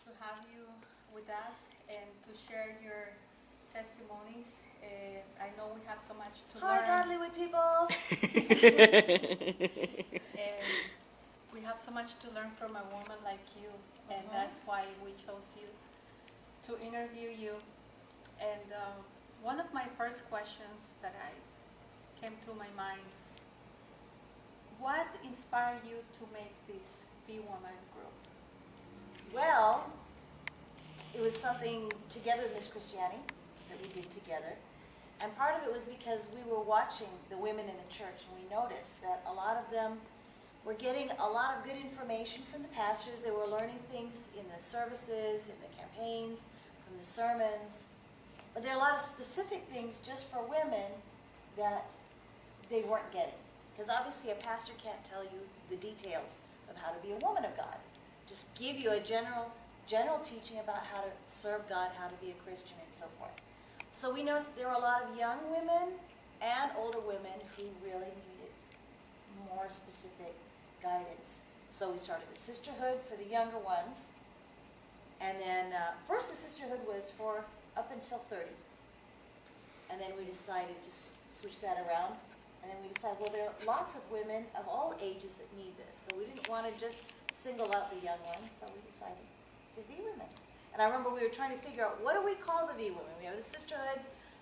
to have you with us and to share your testimonies. I know we have so much to Hi, learn. Godlywood people. And we have so much to learn from a woman like you, and that's why we chose you to interview you. And one of my first questions that I came to my mind, what inspired you to make this Be Woman group? Well, it was something together in Miss Christianity that we did together. And part of it was because we were watching the women in the church, and we noticed that a lot of them were getting a lot of good information from the pastors. They were learning things in the services, in the campaigns, from the sermons. But there are a lot of specific things just for women that they weren't getting. Because obviously a pastor can't tell you the details of how to be a woman of God. Just give you a general teaching about how to serve God, how to be a Christian, and so forth. So we noticed that there were a lot of young women and older women who really needed more specific guidance. So we started the sisterhood for the younger ones. And then first the sisterhood was for up until 30. And then we decided to switch that around. And then we decided, well, there are lots of women of all ages that need this. So we didn't want to just single out the young ones. So we decided the V women. And I remember we were trying to figure out, what do we call the V women? We have the sisterhood.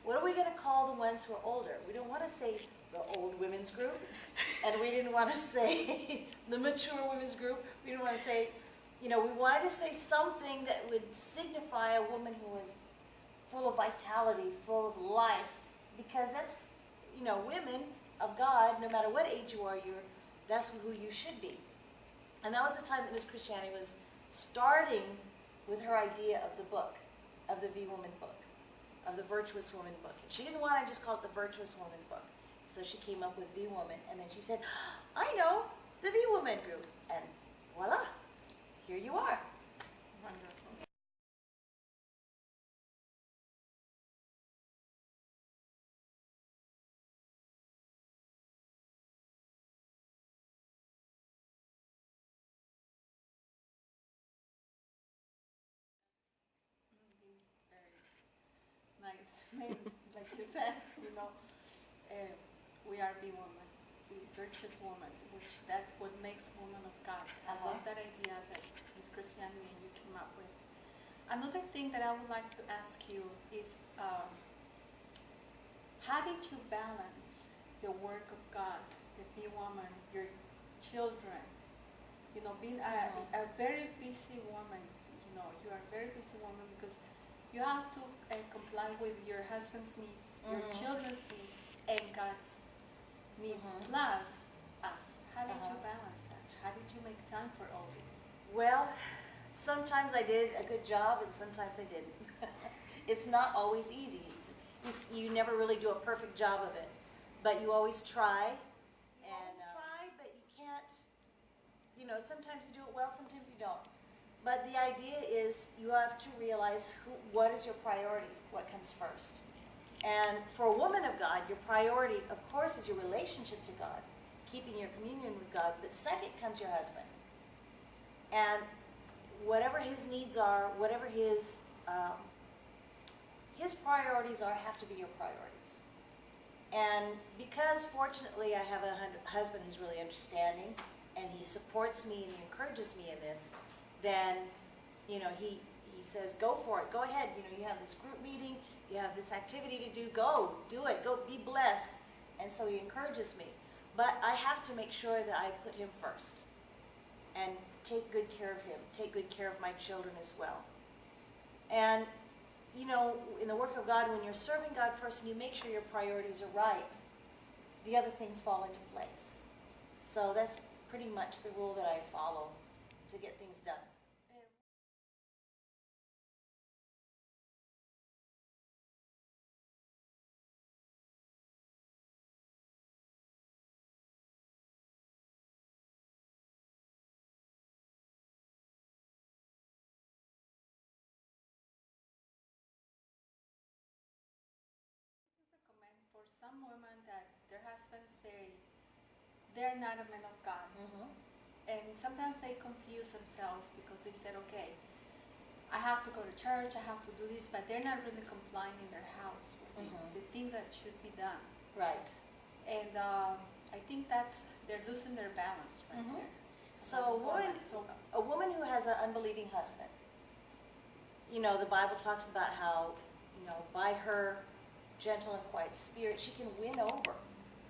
What are we going to call the ones who are older? We don't want to say the old women's group. And we didn't want to say the mature women's group. We didn't want to say, we wanted to say something that would signify a woman who was full of vitality, full of life. Because that's, women of God, no matter what age you are, that's who you should be. And that was the time that Miss Christianity was starting with her idea of the book, of the V-Woman book, of the Virtuous Woman book. And she didn't want to just call it the Virtuous Woman book. So she came up with V-Woman, and then she said, I know, the V-Woman group. And voila, here you are. Wonderful. Very nice name, like you said, we are the woman, the virtuous woman, which that what makes woman of God. I love that idea that Miss Christianity and you came up with. Another thing that I would like to ask you is, how did you balance the work of God, the be woman, your children, being a very busy woman, you are a very busy woman because you have to comply with your husband's needs, your children's needs, and God's needs, plus us. How did you balance that? How did you make time for all this? Well, sometimes I did a good job, and sometimes I didn't. It's not always easy. You never really do a perfect job of it, but you always try. You always try, but you can't, sometimes you do it well, sometimes you don't. But the idea is you have to realize what is your priority, what comes first. And for a woman of God, your priority, of course, is your relationship to God, keeping your communion with God, but second comes your husband. And whatever his needs are, whatever his priorities are, have to be your priorities. And because, fortunately, I have a husband who's really understanding, and he supports me and he encourages me in this, then, he says, go for it, go ahead. You have this group meeting, you have this activity to do, go, do it, go, be blessed. And so he encourages me. But I have to make sure that I put him first and take good care of him, take good care of my children as well. And, in the work of God, when you're serving God first and you make sure your priorities are right, the other things fall into place. So that's pretty much the rule that I follow to get things done. Recommend for some women that their husbands say they're not a man of God. And sometimes they confuse themselves because they said, okay, I have to go to church, I have to do this, but they're not really complying in their house with the things that should be done. Right. And I think they're losing their balance right there. So a woman who has an unbelieving husband, you know, the Bible talks about how, you know, by her gentle and quiet spirit, she can win over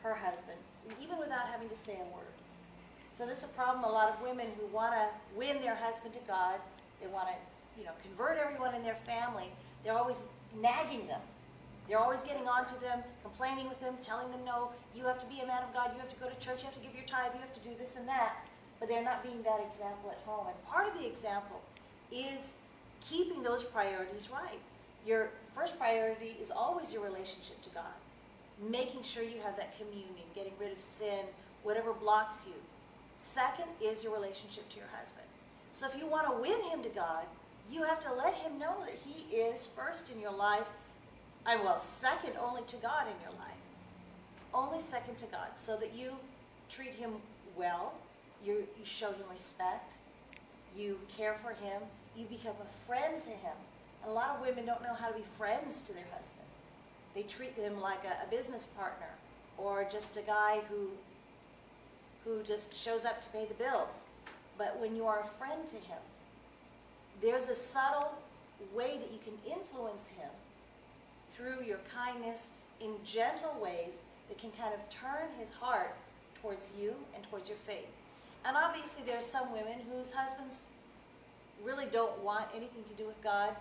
her husband, even without having to say a word. So that's a problem. A lot of women who want to win their husband to God, they want to, you know, convert everyone in their family. They're always nagging them. They're always getting on to them, complaining with them, telling them, no, you have to be a man of God, you have to go to church, you have to give your tithe, you have to do this and that. But they're not being that example at home. And part of the example is keeping those priorities right. Your first priority is always your relationship to God. Making sure you have that communion, getting rid of sin, whatever blocks you. Second is your relationship to your husband. So if you want to win him to God, you have to let him know that he is first in your life, and well, second only to God in your life. Only second to God, so that you treat him well, you show him respect, you care for him, you become a friend to him. And a lot of women don't know how to be friends to their husband. They treat them like a business partner, or just a guy who just shows up to pay the bills. But when you are a friend to him, there's a subtle way that you can influence him through your kindness in gentle ways that can kind of turn his heart towards you and towards your faith. And obviously there's some women whose husbands really don't want anything to do with God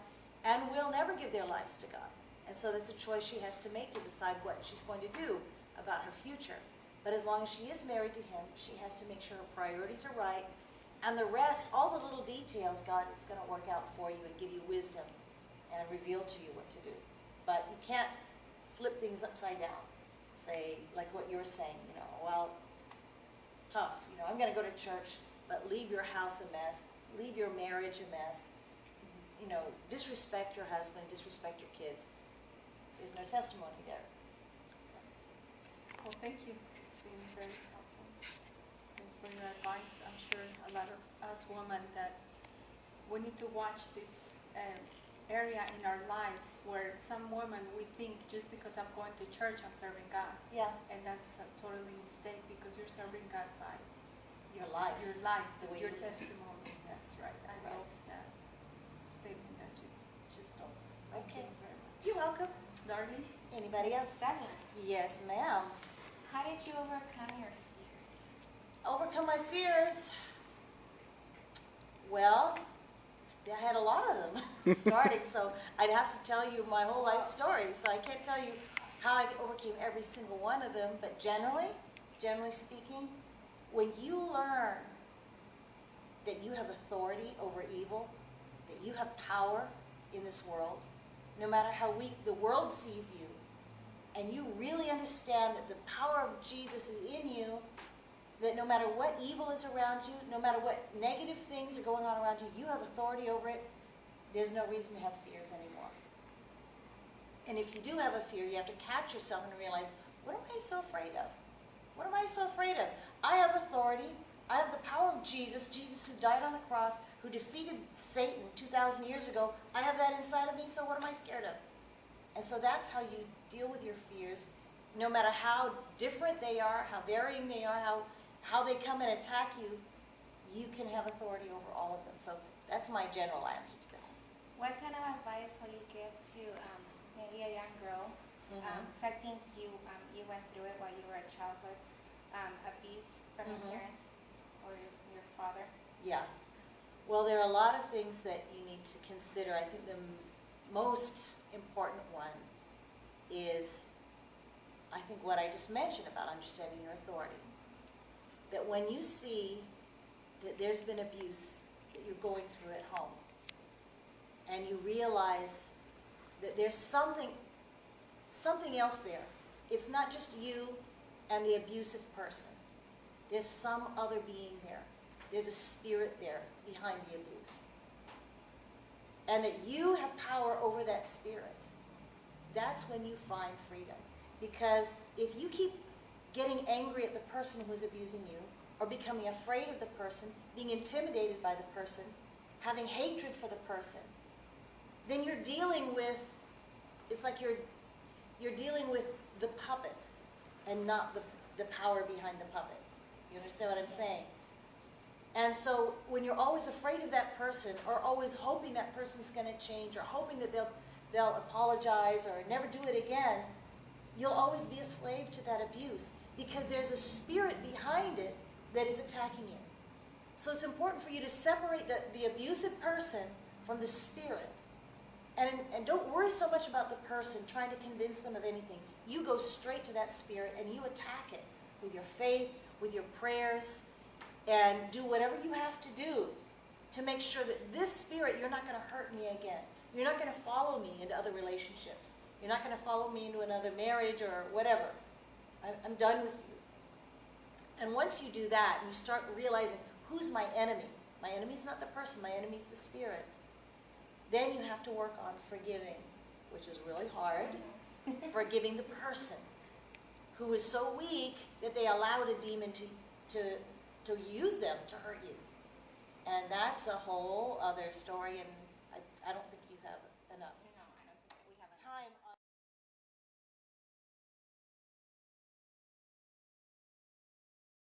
and will never give their lives to God. And so that's a choice she has to make to decide what she's going to do about her future. But as long as she is married to him, she has to make sure her priorities are right. And the rest, all the little details, God is going to work out for you and give you wisdom and reveal to you what to do. But you can't flip things upside down. Say, like what you're saying, you know, well, tough. You know, I'm going to go to church, but leave your house a mess. Leave your marriage a mess. You know, disrespect your husband, disrespect your kids. There's no testimony there. Well, thank you. It's been very helpful. Thanks for your advice. I'm sure a lot of us women that we need to watch this area in our lives where some women, we think just because I'm going to church, I'm serving God. Yeah. And that's a totally mistake, because you're serving God by Your life. the way your testimony. That's right. I wrote that statement that you just told us. Thank Okay. you very much. You're welcome. Darling? Anybody else? Seven. Yes, ma'am. How did you overcome your fears? Overcome my fears. Well, I had a lot of them starting, so I'd have to tell you my whole life story. So I can't tell you how I overcame every single one of them, but generally speaking, when you learn that you have authority over evil, that you have power in this world, no matter how weak the world sees you, and you really understand that the power of Jesus is in you, that no matter what evil is around you, no matter what negative things are going on around you, you have authority over it, there's no reason to have fears anymore. And if you do have a fear, you have to catch yourself and realize, what am I so afraid of? What am I so afraid of? I have authority. I have the power of Jesus, Jesus who died on the cross, who defeated Satan 2,000 years ago. I have that inside of me, so what am I scared of? And so that's how you deal with your fears, no matter how different they are, how varying they are, how they come and attack you, you can have authority over all of them. So that's my general answer to that. What kind of advice will you give to maybe a young girl? Because I think you went through it while you were a childhood, abuse from your parents or your father. Yeah. Well, there are a lot of things that you need to consider. I think the most important one is, I think, what I just mentioned about understanding your authority. That when you see that there's been abuse that you're going through at home, and you realize that there's something else there. It's not just you and the abusive person. There's some other being there. There's a spirit there behind the abuse. And that you have power over that spirit. That's when you find freedom. Because if you keep getting angry at the person who's abusing you, or becoming afraid of the person, being intimidated by the person, having hatred for the person, then you're dealing with, it's like you're dealing with the puppet and not the power behind the puppet. You understand what I'm saying? And so when you're always afraid of that person, or always hoping that person's going to change, or hoping that they'll apologize or never do it again, you'll always be a slave to that abuse, because there's a spirit behind it that is attacking you. So it's important for you to separate the abusive person from the spirit. And don't worry so much about the person trying to convince them of anything. You go straight to that spirit and you attack it with your faith, with your prayers, and do whatever you have to do to make sure that this spirit, you're not going to hurt me again. You're not going to follow me into other relationships. You're not going to follow me into another marriage or whatever. I'm done with you. And once you do that, you start realizing, who's my enemy? My enemy's not the person, my enemy's the spirit. Then you have to work on forgiving, which is really hard. Forgiving the person who is so weak that they allowed a demon to use them to hurt you. And that's a whole other story, and I don't think you have enough.